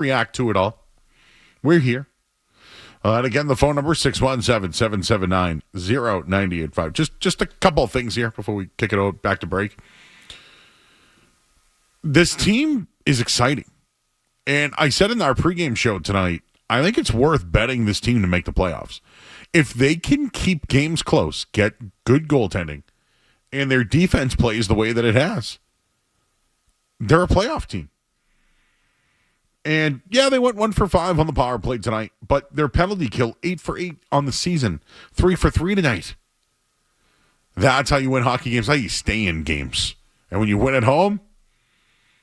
react to it all. We're here. And again, the phone number 617-779-0985. Just a couple of things here before we kick it back to break. This team is exciting. And I said in our pregame show tonight, I think it's worth betting this team to make the playoffs. If they can keep games close, get good goaltending, and their defense plays the way that it has, they're a playoff team. And yeah, they went 1 for 5 on the power play tonight, but their penalty kill 8 for 8 on the season, 3 for 3 tonight. That's how you win hockey games. How you stay in games. And when you win at home,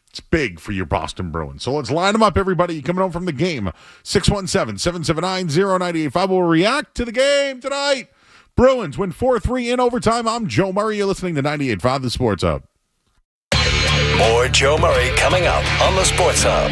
it's big for your Boston Bruins. So let's line them up, everybody. Coming home from the game. 617-779-0985. We'll react to the game tonight. Bruins win 4-3 in overtime. I'm Joe Murray. You're listening to 98.5 The Sports Hub. More Joe Murray coming up on the Sports Hub.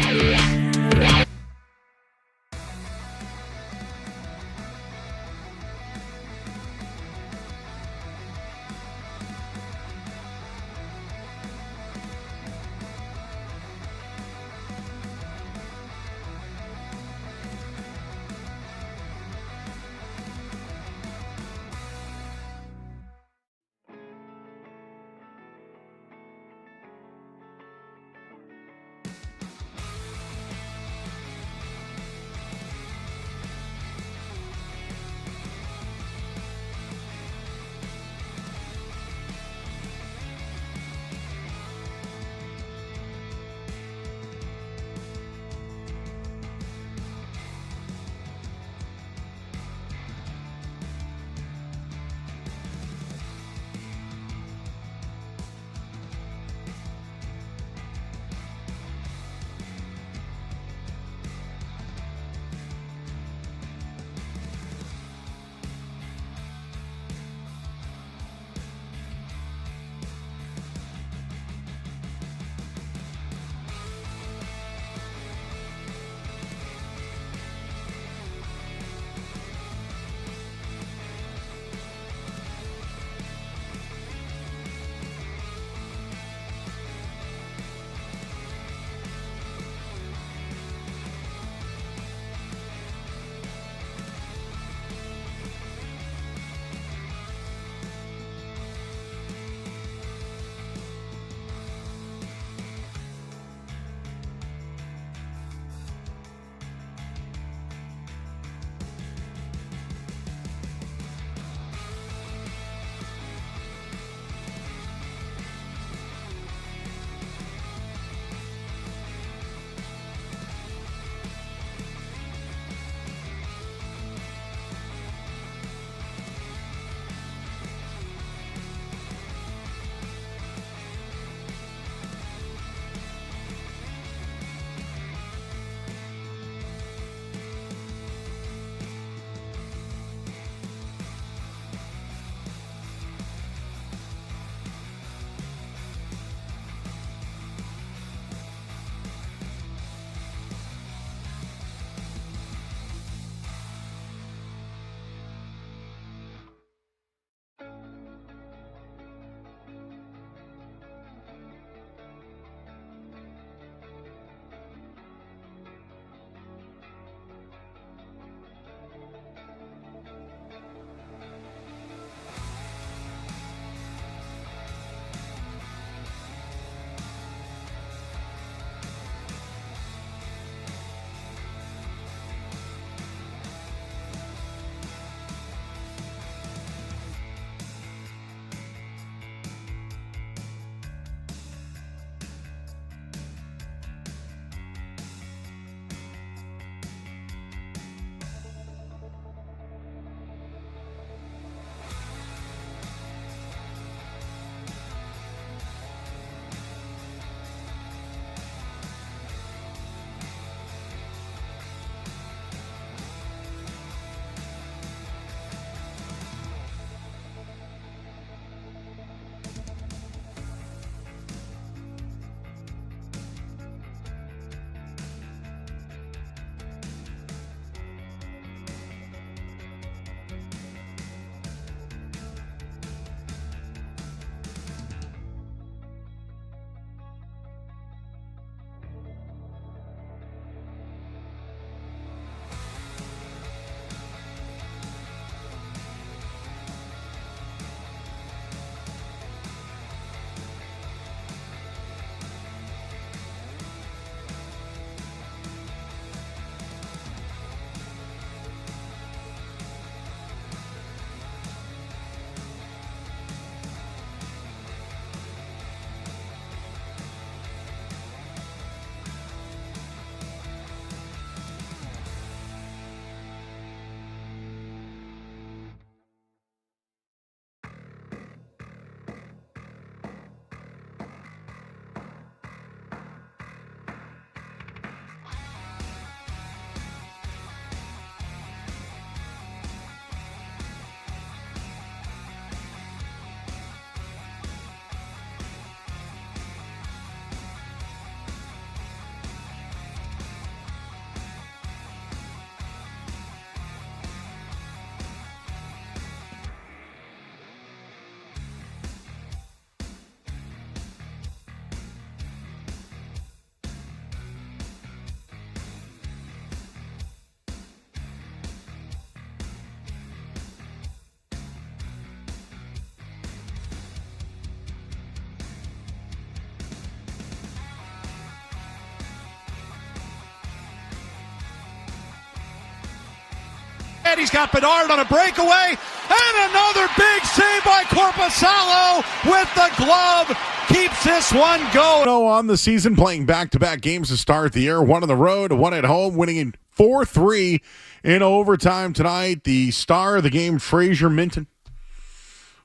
And he's got Bedard on a breakaway. And another big save by Korpisalo with the glove. Keeps this one going. On the season, playing back-to-back games to start the year. One on the road, one at home, winning in 4-3 in overtime tonight. The star of the game, Fraser Minten,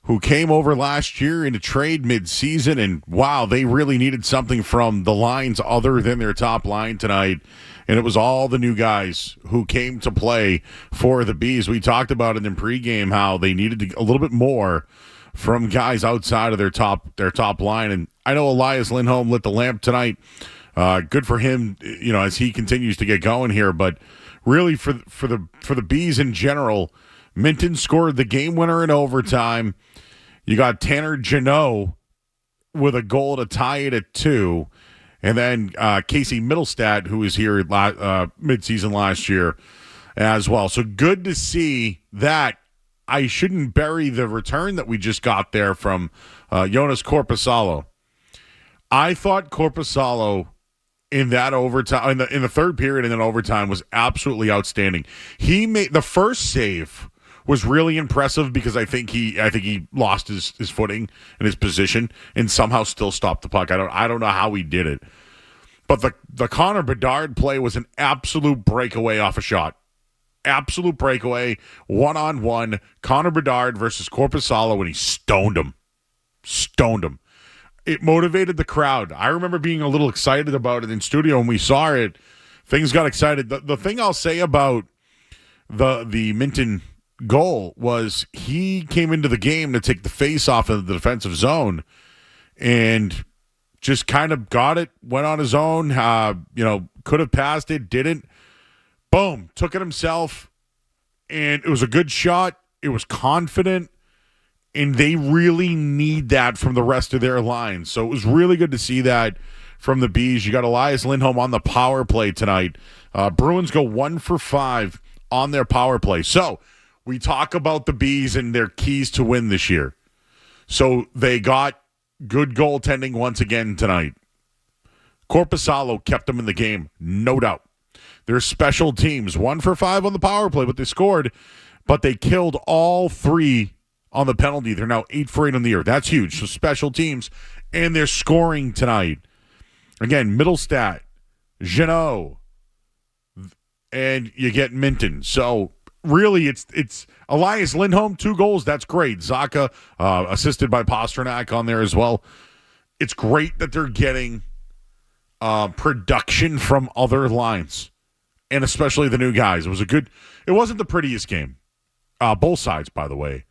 who came over last year in a trade mid-season. And, wow, they really needed something from the lines other than their top line tonight. And it was all the new guys who came to play for the Bees. We talked about it in pregame how they needed a little bit more from guys outside of their top line. And I know Elias Lindholm lit the lamp tonight. Good for him, as he continues to get going here. But really, for the Bees in general, Minten scored the game winner in overtime. You got Tanner Jeannot with a goal to tie it at 2. And then Casey Middlestat, who was here midseason last year as well. So good to see that. I shouldn't bury the return that we just got there from Jonas Korpisalo. I thought Korpisalo in that overtime, in the third period and then overtime, was absolutely outstanding. He made the first save was really impressive because I think he lost his footing and his position and somehow still stopped the puck. I don't know how he did it. But the Connor Bedard play was an absolute breakaway off a shot. Absolute breakaway, one-on-one, Connor Bedard versus Korpisalo, and he stoned him. Stoned him. It motivated the crowd. I remember being a little excited about it in studio when we saw it. Things got excited. The thing I'll say about the Minten goal was he came into the game to take the face off of the defensive zone and just kind of got it, went on his own, could have passed it, didn't. Boom, took it himself, and it was a good shot. It was confident, and they really need that from the rest of their line. So it was really good to see that from the Bees. You got Elias Lindholm on the power play tonight. Bruins go 1 for 5 on their power play. So we talk about the Bees and their keys to win this year. So they got good goaltending once again tonight. Korpisalo kept them in the game, no doubt. Their special teams, 1 for 5 on the power play, but they scored, but they killed all 3 on the penalty. They're now 8 for 8 on the year. That's huge. So special teams, and they're scoring tonight. Again, Middlestat, Jeannot, and you get Minten. So really, it's Elias Lindholm, 2 goals. That's great. Zacha, assisted by Pasternak on there as well. It's great that they're getting production from other lines, and especially the new guys. It wasn't the prettiest game. Both sides, by the way.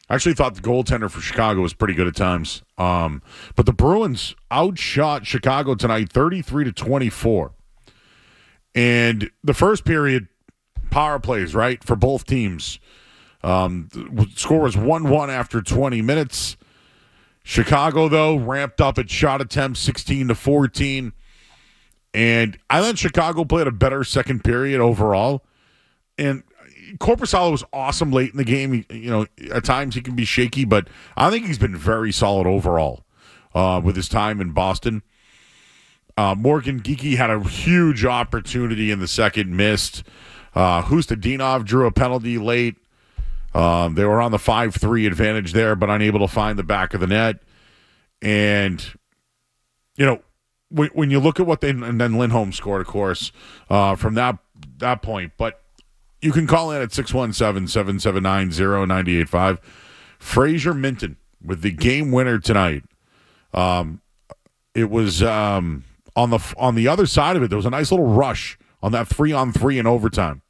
I actually thought the goaltender for Chicago was pretty good at times. But the Bruins outshot Chicago tonight 33-24. And the first period, power plays, right, for both teams. The score was 1-1 after 20 minutes. Chicago, though, ramped up its shot attempts 16-14. And I thought Chicago played a better second period overall. And Korpisalo was awesome late in the game. At times he can be shaky, but I think he's been very solid overall with his time in Boston. Morgan Geekie had a huge opportunity in the second, missed. Hustadinov drew a penalty late. They were on the 5-3 advantage there, but unable to find the back of the net. And, when you look at and then Lindholm scored, of course, from that point. But you can call in at 617-779-0985. Fraser Minten with the game winner tonight. It was on the other side of it, there was a nice little rush on that 3-on-3 in overtime.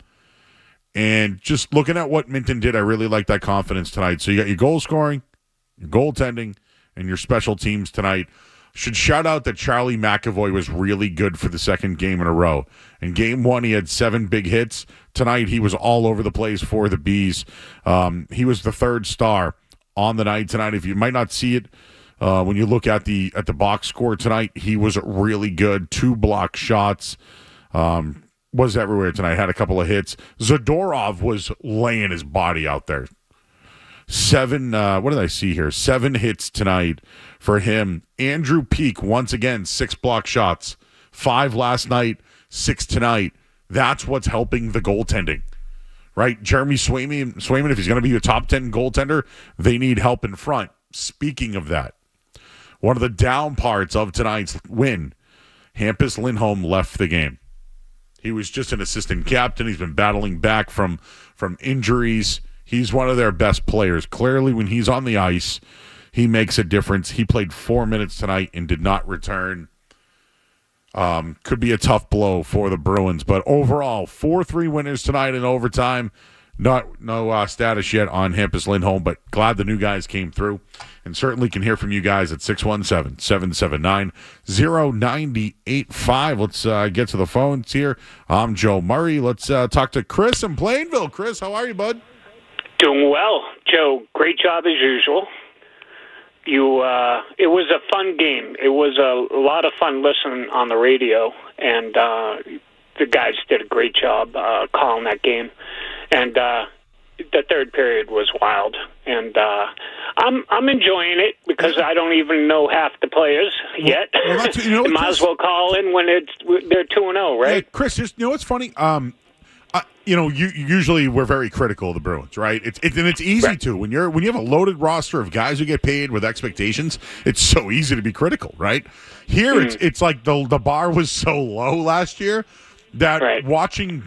And just looking at what Minten did, I really like that confidence tonight. So you got your goal scoring, your goaltending, and your special teams tonight. Should shout out that Charlie McAvoy was really good for the second game in a row. In game 1, he had 7 big hits. Tonight, he was all over the place for the Bees. He was the third star on the night tonight. If you might not see it when you look at the box score tonight, he was really good. 2 block shots. Was everywhere tonight. Had a couple of hits. Zadorov was laying his body out there. 7, what did I see here? 7 hits tonight for him. Andrew Peak, once again, 6 block shots. 5 last night, 6 tonight. That's what's helping the goaltending, right? Jeremy Swayman, if he's going to be a top 10 goaltender, they need help in front. Speaking of that, one of the down parts of tonight's win, Hampus Lindholm left the game. He was just an assistant captain. He's been battling back from injuries. He's one of their best players. Clearly, when he's on the ice, he makes a difference. He played 4 minutes tonight and did not return. Could be a tough blow for the Bruins. But overall, 4-3 winners tonight in overtime. No status yet on Hampus Lindholm, but glad the new guys came through. And certainly can hear from you guys at 617-779-0985. Let's get to the phones here. I'm Joe Murray. Let's talk to Chris in Plainville. Chris, how are you, bud? Doing well. Joe, great job as usual. It was a fun game. It was a lot of fun listening on the radio, and the guys did a great job calling that game. And the third period was wild, and I'm enjoying it because I don't even know half the players yet. Well, might as well call in when they're 2-0, right? Hey, Chris, just, what's funny? Usually we're very critical of the Bruins, right? It's easy right. to when you have a loaded roster of guys who get paid with expectations. It's so easy to be critical, right? Here, it's like the bar was so low last year that right. watching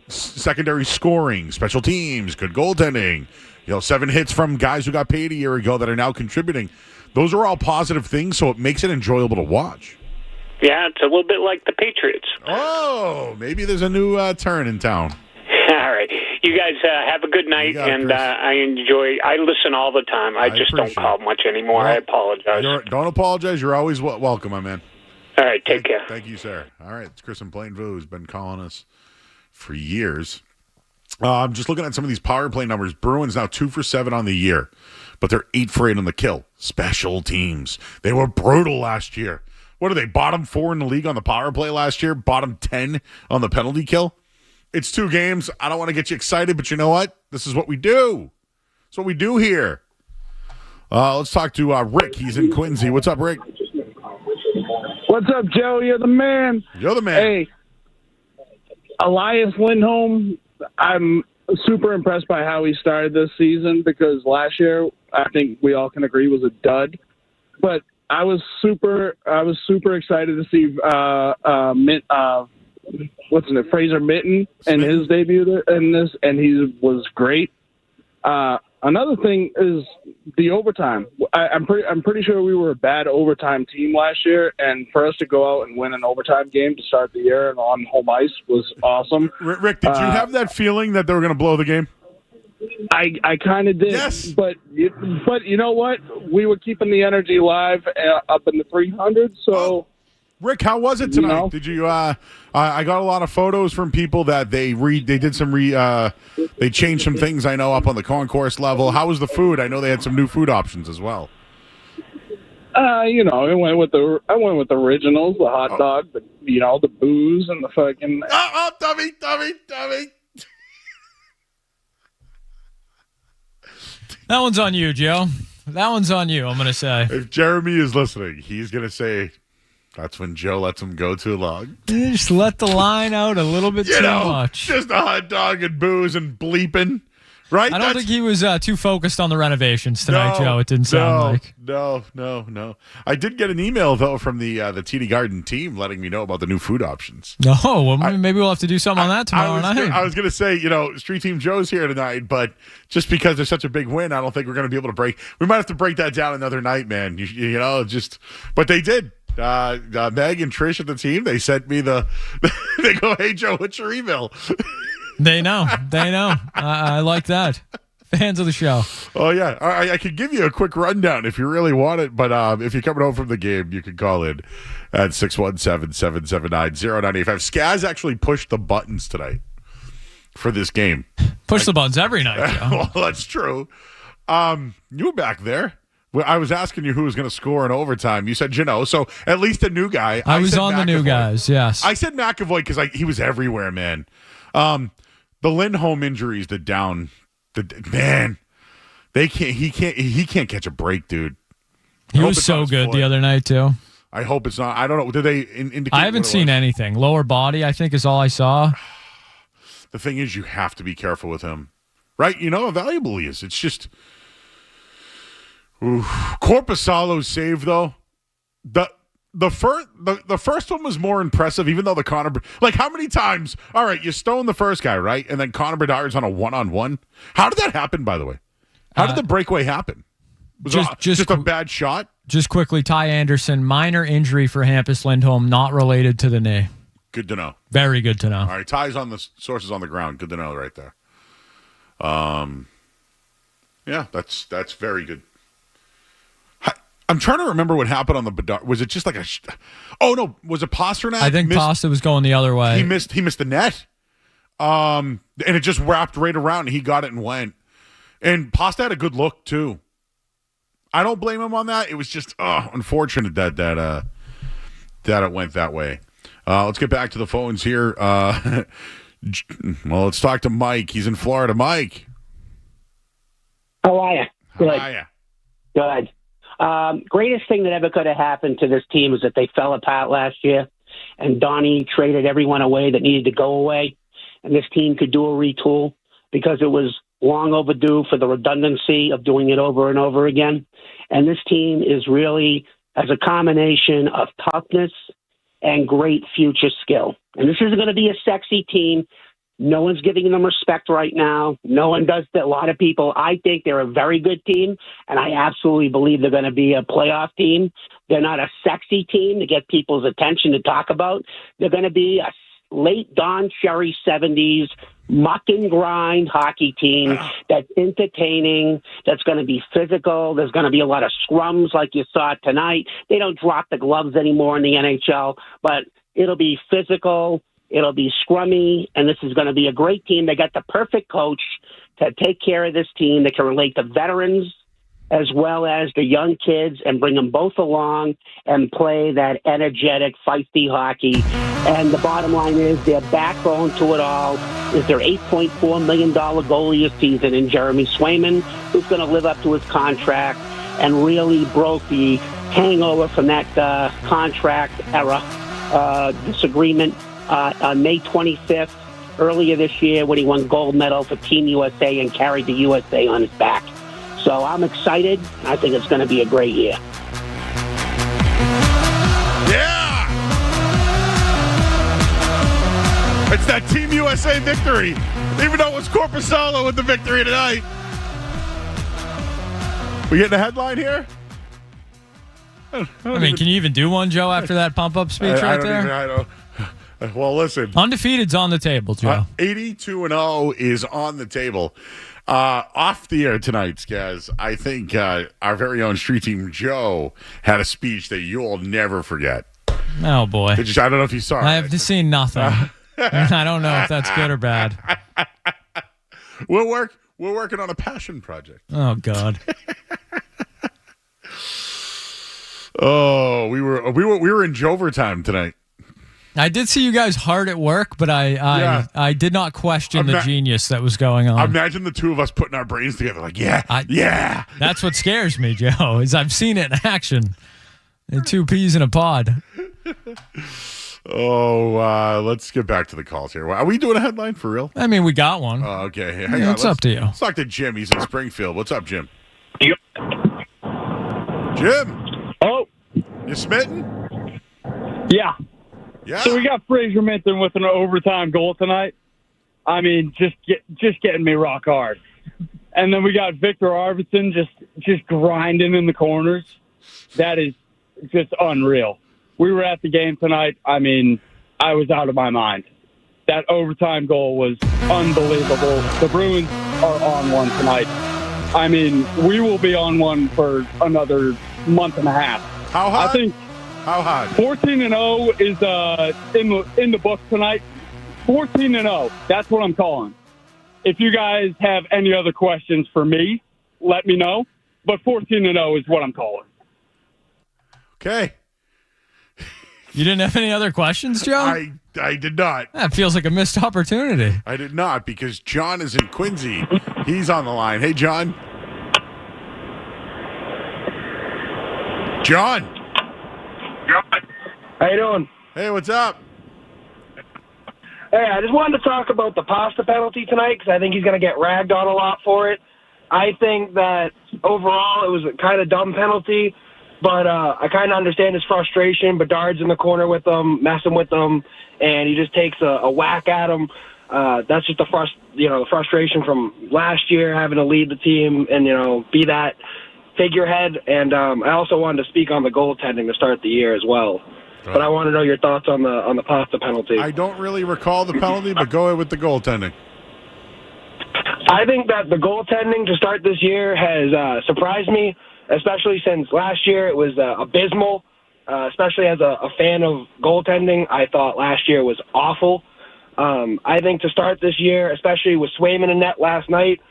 secondary scoring, special teams, good goaltending, 7 hits from guys who got paid a year ago that are now contributing. Those are all positive things, so it makes it enjoyable to watch. Yeah, it's a little bit like the Patriots. Oh, maybe there's a new turn in town. All right. You guys have a good night, and I listen all the time. I just don't call much anymore. I apologize. Don't apologize. You're always welcome, my man. All right, take care. Thank you, sir. All right, it's Chris in Plainville who's been calling us for years. I'm just looking at some of these power play numbers. Bruins now 2 for 7 on the year, but they're 8 for 8 on the kill. Special teams. They were brutal last year. What are they, bottom 4 in the league on the power play last year? Bottom 10 on the penalty kill? It's 2 games. I don't want to get you excited, but you know what? This is what we do. It's what we do here. Let's talk to Rick. He's in Quincy. What's up, Rick? What's up, Joe? You're the man. You're the man. Hey, Elias Lindholm, I'm super impressed by how he started this season because last year, I think we all can agree, was a dud. But I was super excited to see Fraser Mitten and his debut in this, and he was great. Another thing is the overtime. I'm pretty sure we were a bad overtime team last year, and for us to go out and win an overtime game to start the year and on home ice was awesome. Rick, did you have that feeling that they were going to blow the game? I kind of did, yes. But you know what? We were keeping the energy alive up in the 300s, so. Oh. Rick, how was it tonight? Did you? I got a lot of photos from people that they did some they changed some things. I know up on the concourse level. How was the food? I know they had some new food options as well. I went with the originals, the hot dog, the booze and the fucking. Dummy. That one's on you, Joe. That one's on you. I'm gonna say. If Jeremy is listening, he's gonna say. That's when Joe lets him go too long. You just let the line out a little bit too much. Just a hot dog and booze and bleeping, right? I don't think he was too focused on the renovations tonight, Joe. It didn't sound like. No. I did get an email, though, from the TD Garden team letting me know about the new food options. No, well, maybe we'll have to do something on that tomorrow night. I was going to say, Street Team Joe's here tonight, but just because there's such a big win, I don't think we're going to be able to break. We might have to break that down another night, man. But they did. Meg and Trish at the team, they sent me they go, hey, Joe, what's your email? They know. I like that. Fans of the show. Oh, yeah. I could give you a quick rundown if you really want it, but if you're coming home from the game, you can call in at 617-779-0985. Skaz actually pushed the buttons tonight for this game. Push the buttons every night, Joe. Well, that's true. You were back there. I was asking you who was going to score in overtime. You said so at least a new guy. I was on McAvoy. The new guys, yes. I said McAvoy because he was everywhere, man. The Lindholm injuries, man, he can't catch a break, dude. He was so good the other night too. I hope it's not. I don't know. Did they indicate? I haven't seen anything. Lower body, I think, is all I saw. The thing is, you have to be careful with him, right? You know how valuable he is. It's just Korpisalo's save though. The first one was more impressive, even though the Connor, like, how many times? All right, you stone the first guy, right, and then Connor Bedard's on a 1-on-1. How did that happen? By the way, how did the breakaway happen? Was it just a bad shot? Just quickly, Ty Anderson, minor injury for Hampus Lindholm, not related to the knee. Good to know. Very good to know. All right, Ty's on the sources on the ground. Good to know right there. Yeah, that's very good. I'm trying to remember what happened on the Bedard. Was it just like oh no, was it Pasternak? I think Pasta was going the other way. He missed the net. And it just wrapped right around and he got it and went. And Pasta had a good look too. I don't blame him on that. It was just unfortunate that it went that way. Let's get back to the phones here. Well, let's talk to Mike. He's in Florida. Mike. How are you? Good. How are you? Good. Greatest thing that ever could have happened to this team is that they fell apart last year, and Donnie traded everyone away that needed to go away, and this team could do a retool because it was long overdue for the redundancy of doing it over and over again. And this team is really as a combination of toughness and great future skill. And this isn't going to be a sexy team. No one's giving them respect right now. No one does. A lot of people, I think they're a very good team, and I absolutely believe they're going to be a playoff team. They're not a sexy team to get people's attention to talk about. They're going to be a late Don Cherry 70s muck and grind hockey team that's entertaining, that's going to be physical. There's going to be a lot of scrums like you saw tonight. They don't drop the gloves anymore in the NHL, but it'll be physical. It'll be scrummy, and this is going to be a great team. They got the perfect coach to take care of this team. They can relate to veterans as well as the young kids and bring them both along and play that energetic, feisty hockey. And the bottom line is their backbone to it all is their $8.4 million goalie this season in Jeremy Swayman, who's going to live up to his contract and really broke the hangover from that contract era disagreement on May 25th, earlier this year, when he won gold medal for Team USA and carried the USA on his back. So I'm excited. I think it's going to be a great year. Yeah! It's that Team USA victory, even though it was Korpisalo with the victory tonight. We getting a headline here? I mean, can you even do one, Joe, after that pump-up speech right there? I don't. Well, listen. Undefeated's on the table, Joe. 82-0 is on the table. Off the air tonight, Skaz, I think our very own street team, Joe, had a speech that you'll never forget. Oh, boy. I don't know if you saw it. I have seen nothing. I don't know if that's good or bad. We're working on a passion project. Oh, God. Oh, we were in Jovertime tonight. I did see you guys hard at work, but I did not question the genius that was going on. Imagine the two of us putting our brains together like, yeah. That's what scares me, Joe, is I've seen it in action. Two peas in a pod. Oh, let's get back to the calls here. Are we doing a headline for real? I mean, we got one. Okay. Hang on. It's up to you. Let's talk to Jim. He's in Springfield. What's up, Jim? Yep. Jim? Oh. You smitten? Yeah. Yeah. So we got Fraser Minton with an overtime goal tonight. I mean, just getting me rock hard. And then we got Victor Arvidsson just grinding in the corners. That is just unreal. We were at the game tonight. I mean, I was out of my mind. That overtime goal was unbelievable. The Bruins are on one tonight. I mean, we will be on one for another month and a half. How hot? I think. How hot? 14-0 is in the book tonight. 14-0. That's what I'm calling. If you guys have any other questions for me, let me know. But 14-0 is what I'm calling. Okay. You didn't have any other questions, Joe? I did not. That feels like a missed opportunity. I did not, because John is in Quincy. He's on the line. Hey, John. John. How you doing? Hey, what's up? Hey, I just wanted to talk about the pasta penalty tonight because I think he's going to get ragged on a lot for it. I think that overall it was a kind of dumb penalty, but I kind of understand his frustration. Bedard's in the corner with him, messing with him, and he just takes a whack at him. That's just the frustration from last year, having to lead the team and be that figurehead. And I also wanted to speak on the goaltending to start the year as well. But I want to know your thoughts on the pasta penalty. I don't really recall the penalty, but go ahead with the goaltending. I think that the goaltending to start this year has surprised me, especially since last year it was abysmal. Especially as a fan of goaltending, I thought last year was awful. I think to start this year, especially with Swayman in net last night,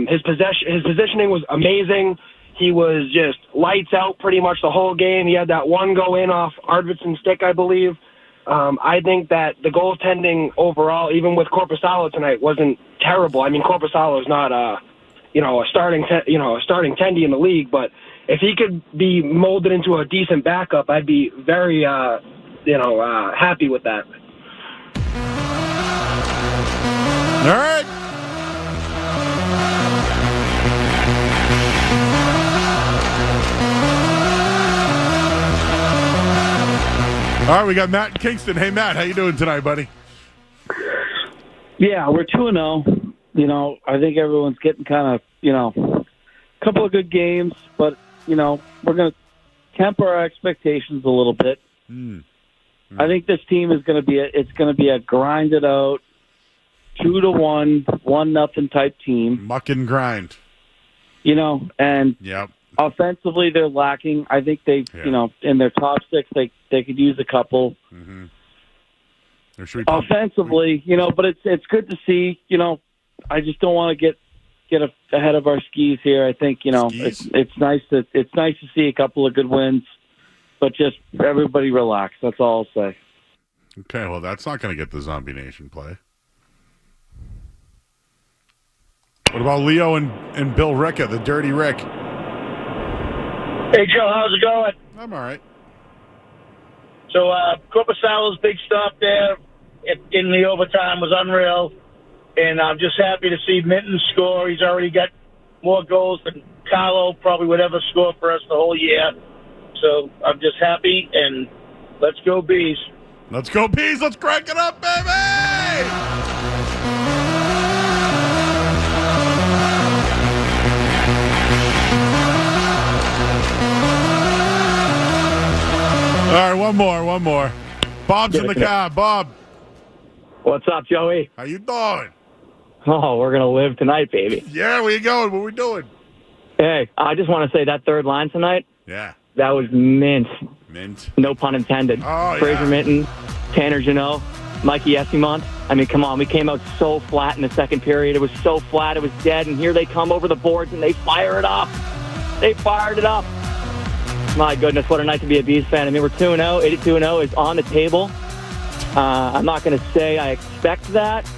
his positioning was amazing. He was just lights out pretty much the whole game. He had that one go in off Arvidsson's stick, I believe. I think that the goaltending overall, even with Korpisalo tonight, wasn't terrible. I mean, Korpisalo is not a starting tendy in the league, but if he could be molded into a decent backup, I'd be very happy with that. All right. All right, we got Matt in Kingston. Hey, Matt, how you doing tonight, buddy? Yeah, we're 2-0. I think everyone's getting kind of, a couple of good games, but, we're going to temper our expectations a little bit. I think this team is going to be a grinded out 2-1, 1-0 type team. Muck and grind. And yep. Offensively, they're lacking. I think they, in their top six, they could use a couple. Mm-hmm. Offensively, but it's good to see. I just don't want to get ahead of our skis here. I think it's nice to see a couple of good wins, but just everybody relax. That's all I'll say. Okay, well, that's not going to get the Zombie Nation play. What about Leo and Bill Ricka, the Dirty Rick? Hey, Joe, how's it going? I'm all right. So, Korpisalo's big stuff there in the overtime was unreal, and I'm just happy to see Minton score. He's already got more goals than Carlo probably would ever score for us the whole year. So, I'm just happy, and let's go Bees. Let's go Bees. Let's crank it up, baby! All right, one more. Bob's in the car. Bob. What's up, Joey? How you doing? Oh, we're going to live tonight, baby. Yeah, where you going? What we doing? Hey, I just want to say that third line tonight, yeah, that was mint. Mint. No pun intended. Oh, Fraser Minton, Tanner Jeannot, Mikey Esimont. I mean, come on. We came out so flat in the second period. It was so flat. It was dead. And here they come over the boards, and they fire it up. They fired it up. My goodness, what a night to be a Bees fan. I mean, we're 2-0. 82-0 is on the table. I'm not going to say I expect that,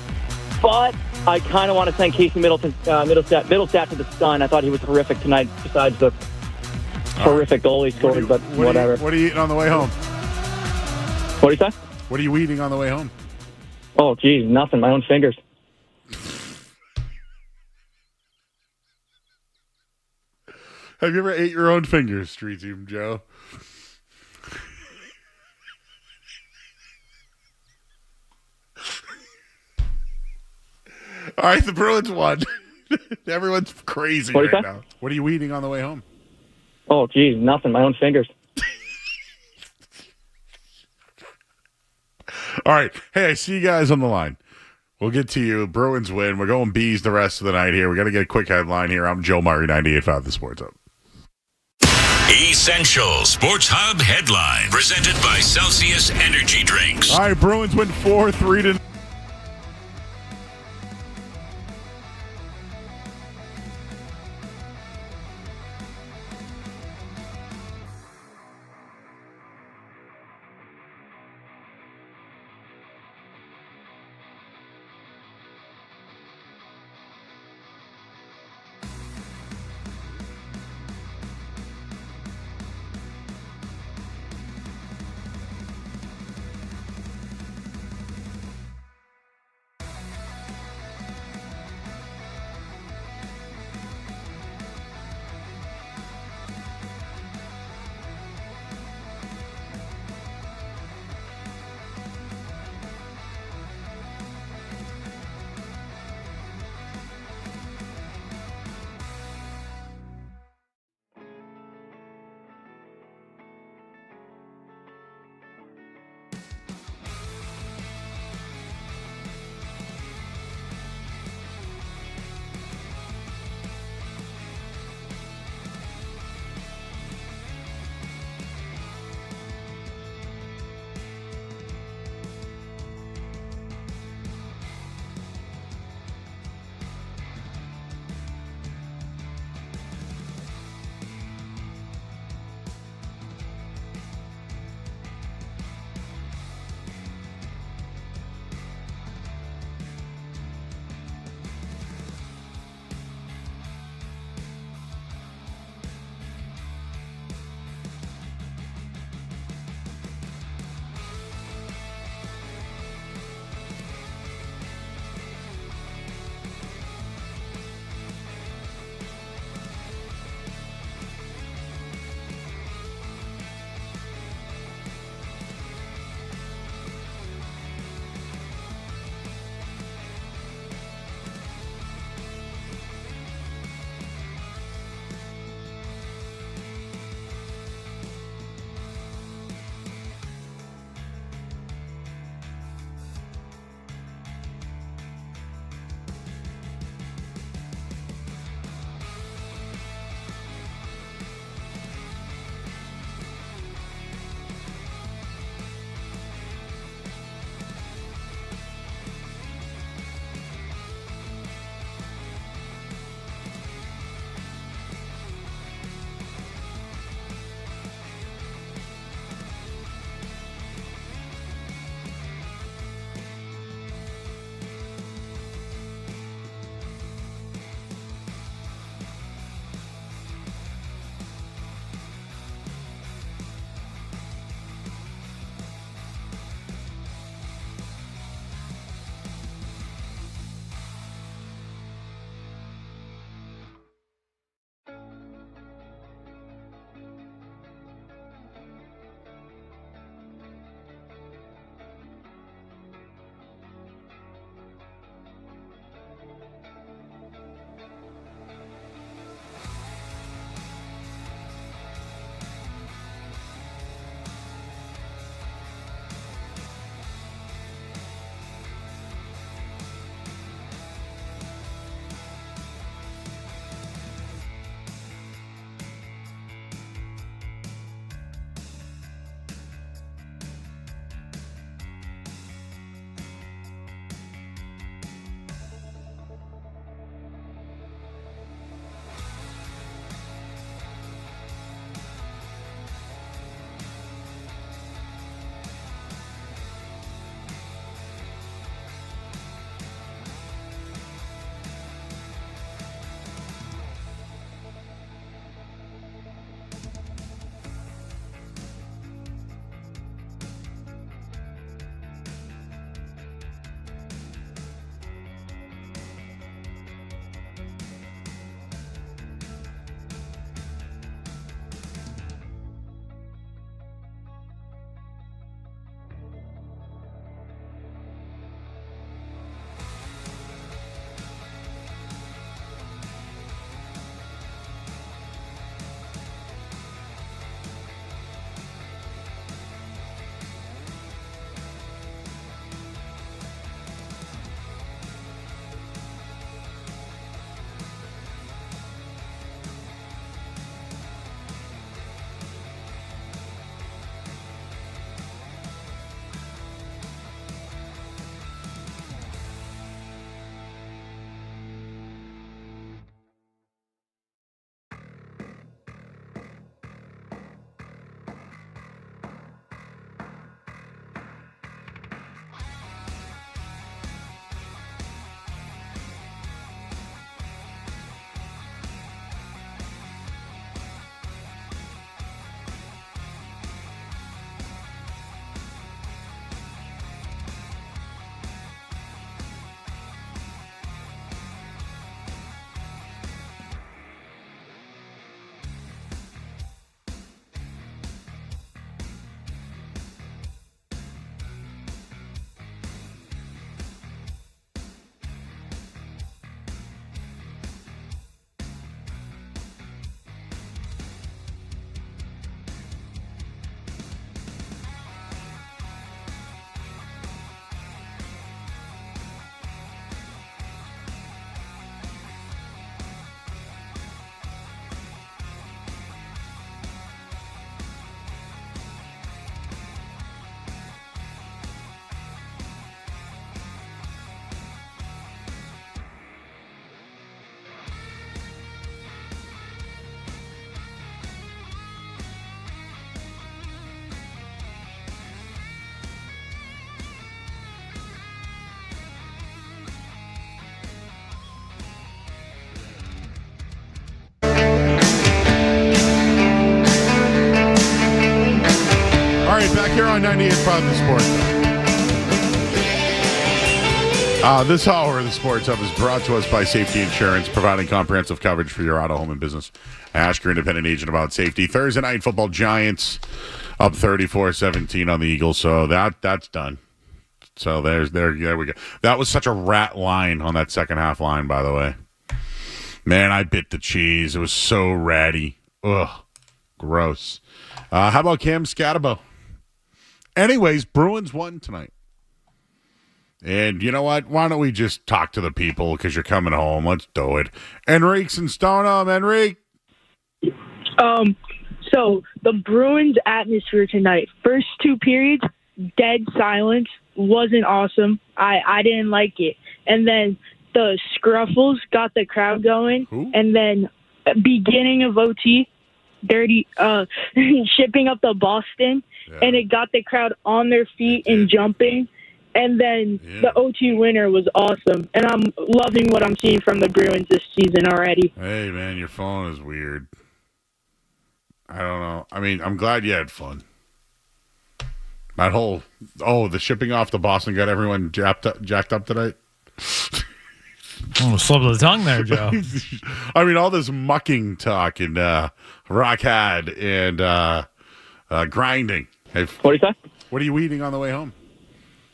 but I kind of want to thank Casey Middlestadt to the Sun. I thought he was horrific tonight, besides the horrific goal he scored, but whatever. What are you eating on the way home? What do you say? What are you eating on the way home? Oh, geez, nothing. My own fingers. Have you ever ate your own fingers, Street Team Joe? All right, the Bruins won. Everyone's crazy right now. What are you eating on the way home? Oh, geez, nothing. My own fingers. All right. Hey, I see you guys on the line. We'll get to you. Bruins win. We're going Bees the rest of the night here. We got to get a quick headline here. I'm Joe Murray, 98.5 The Sports Hub. Essential Sports Hub headline presented by Celsius Energy Drinks. All right, Bruins win 4-3 to Joy 98.5 The Sports Hub. This hour of the Sports Hub is brought to us by Safety Insurance, providing comprehensive coverage for your auto, home, and business. Ask your independent agent about safety. Thursday night football, Giants up 34-17 on the Eagles, so that's done. So there we go. That was such a rat line on that second half line, by the way. Man, I bit the cheese. It was so ratty. Ugh, gross. How about Cam Scatterbo? Anyways, Bruins won tonight. And you know what? Why don't we just talk to the people because you're coming home. Let's do it. Enrique's in Stoneham. Enrique. So the Bruins atmosphere tonight, first two periods, dead silence, wasn't awesome. I didn't like it. And then the Scruffles got the crowd going. Ooh. And then beginning of OT, dirty shipping up to Boston, and it got the crowd on their feet and jumping. And then the OT winner was awesome. And I'm loving what I'm seeing from the Bruins this season already. Hey, man, your phone is weird. I don't know. I mean, I'm glad you had fun. That whole, the shipping off to Boston got everyone jacked up tonight. Almost slipped the tongue there, Joe. I mean, all this mucking talk and rockhead and grinding. Hey, what do you say? What are you eating on the way home?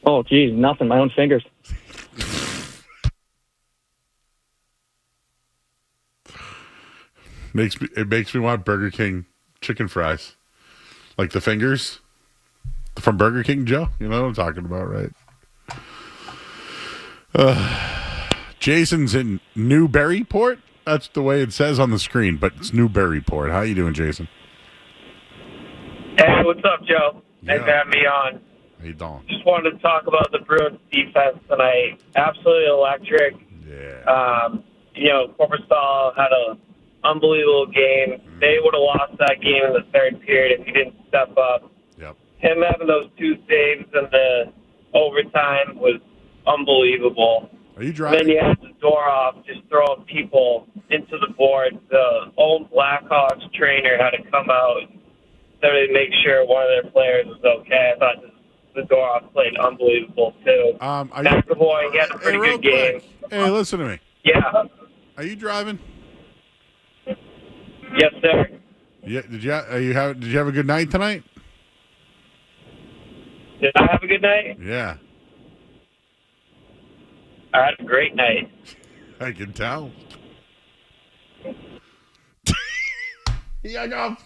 Oh, geez, nothing. My own fingers. It makes me want Burger King chicken fries. Like the fingers from Burger King, Joe. You know what I'm talking about, right? Jason's in Newburyport. That's the way it says on the screen, but it's Newburyport. How you doing, Jason? Hey, what's up, Joe? Thanks for having me on. How you doing? Just wanted to talk about the Bruins defense tonight. Absolutely electric. Yeah. Corpusal had an unbelievable game. They would have lost that game in the third period if he didn't step up. Yep. Him having those two saves in the overtime was unbelievable. Are you driving? Then you had the door off, just throwing people into the board. The old Blackhawks trainer had to come out to make sure one of their players was okay. I thought the door off played unbelievable, too. McAvoy, he had a pretty good game. Hey, listen to me. Yeah. Are you driving? Yes, sir. Yeah. Did you have a good night tonight? Did I have a good night? Yeah. I had a great night. I can tell. Yuck up.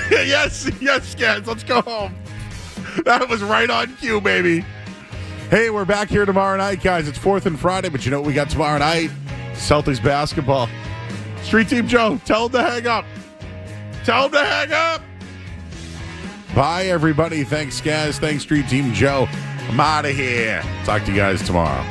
yes, guys. Let's go home. That was right on cue, baby. Hey, we're back here tomorrow night, guys. It's 4th and Friday, but you know what we got tomorrow night? Celtics basketball. Street Team Joe, tell them to hang up. Tell them to hang up. Bye, everybody. Thanks, guys. Thanks, Street Team Joe. I'm out of here. Talk to you guys tomorrow.